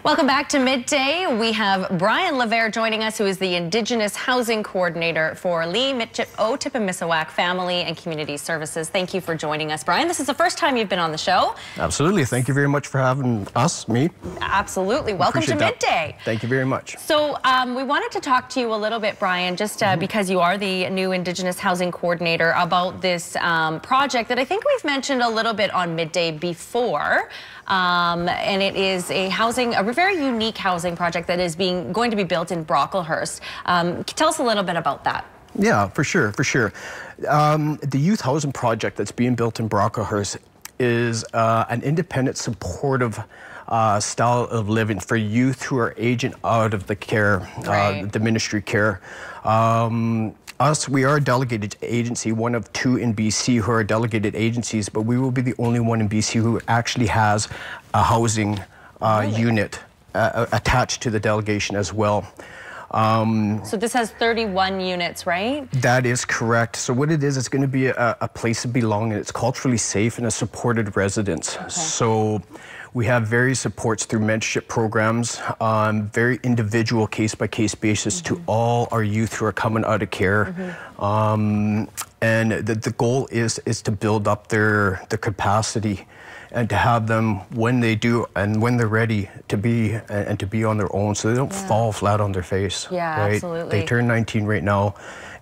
Welcome back to Midday. We have Brian Levere joining us, who is the Indigenous Housing Coordinator for Michif, Otipemisiwak Family and Community Services. Thank you for joining us, Brian. This is the first time you've been on the show. Absolutely. Thank you very much for having me. Absolutely. Welcome to Midday. Thank you very much. So we wanted to talk to you a little bit, Brian, just because you are the new Indigenous Housing Coordinator, about this project that I think we've mentioned a little bit on Midday before. And it is a very unique housing project that is going to be built in Brocklehurst. Tell us a little bit about that. Yeah, for sure. The youth housing project that's being built in Brocklehurst is an independent, supportive style of living for youth who are aging out of the care, the ministry care. We are a delegated agency, one of two in BC who are delegated agencies, but we will be the only one in BC who actually has a housing unit attached to the delegation as well. So this has 31 units, right? That is correct. So what it is, it's going to be a place of belonging. It's culturally safe and a supported residence. Okay. So we have various supports through mentorship programs, very individual case-by-case basis to all our youth who are coming out of care. And the goal is to build up their capacity and to have them, when they do and when they're ready, to be on their own, so they don't fall flat on their face. Yeah, right? Absolutely. They turn 19 right now,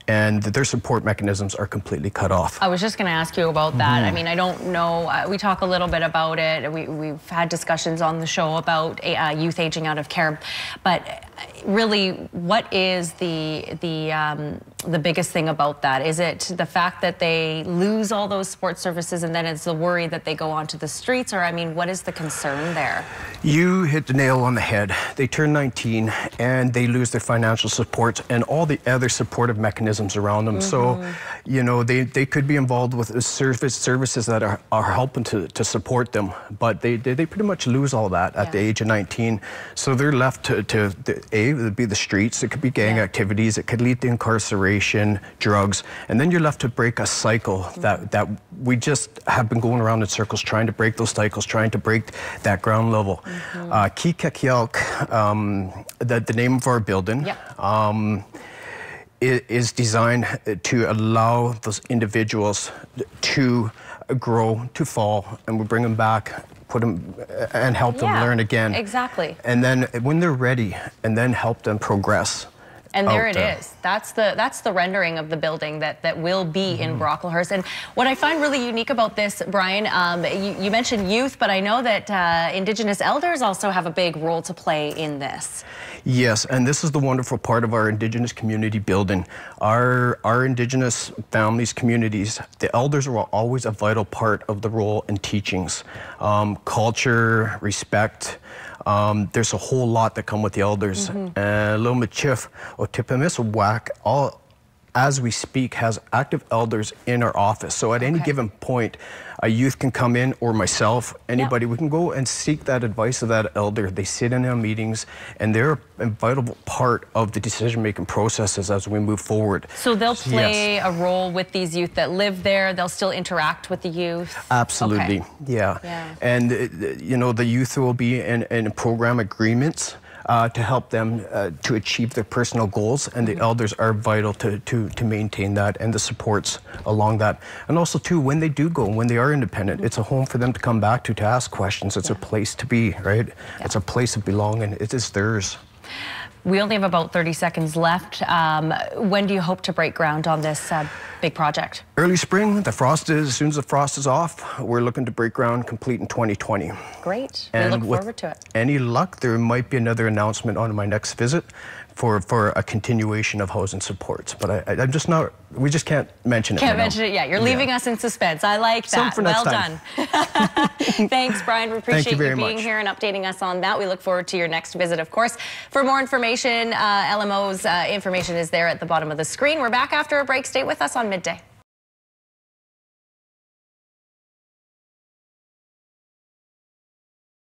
and their support mechanisms are completely cut off. I was just going to ask you about that. I mean, I don't know. We talk a little bit about it. We've had discussions on the show about youth aging out of care, but really, what is the biggest thing about that? Is it the fact that they lose all those support services, and then it's the worry that they go onto the streets? Or, I mean, what is the concern there? You hit the nail on the head. They turn 19 and they lose their financial support and all the other supportive mechanisms around them. So, you know, they could be involved with services that are helping to support them, but they pretty much lose all that at the age of 19. So they're left to it would be the streets, it could be gang activities, it could lead to incarceration, drugs, and then you're left to break a cycle that we just have been going around in circles, trying to break those cycles, trying to break that ground level. Kikakialk, the name of our building, is designed to allow those individuals to grow, to fall, and we bring them back, put them and help them learn again. Exactly. And then when they're ready, and then help them progress. And there it is. That's the rendering of the building that will be in Brocklehurst. And what I find really unique about this, Brian, you mentioned youth, but I know that Indigenous elders also have a big role to play in this. Yes, and this is the wonderful part of our Indigenous community building. Our Indigenous families, communities, the elders are always a vital part of the role in teachings. Culture, respect. There's a whole lot that come with the elders. Michif, Otipemisiwak, as we speak, has active elders in our office. So at any given point, a youth can come in, or myself, anybody, we can go and seek that advice of that elder. They sit in our meetings, and they're a vital part of the decision-making processes as we move forward. So they'll play a role with these youth that live there. They'll still interact with the youth. Absolutely, And you know, the youth will be in program agreements to help them to achieve their personal goals, and the elders are vital to maintain that and the supports along that. And also too, when they do go, when they are independent, it's a home for them to come back to ask questions. It's a place to be, right? It's a place of belonging. It is theirs. We only have about 30 seconds left. When do you hope to break ground on this big project? Early spring. As soon as the frost is off, we're looking to break ground complete in 2020. Great. We look forward to it. Any luck, there might be another announcement on my next visit for a continuation of housing supports. But I'm just not, we just can't mention it. Can't mention it yet. You're leaving us in suspense. I like that. Well done. Thanks, Brian. We appreciate you being here and updating us on that. We look forward to your next visit, of course. For more information, LMO's information is there at the bottom of the screen. We're back after a break. Stay with us on Midday.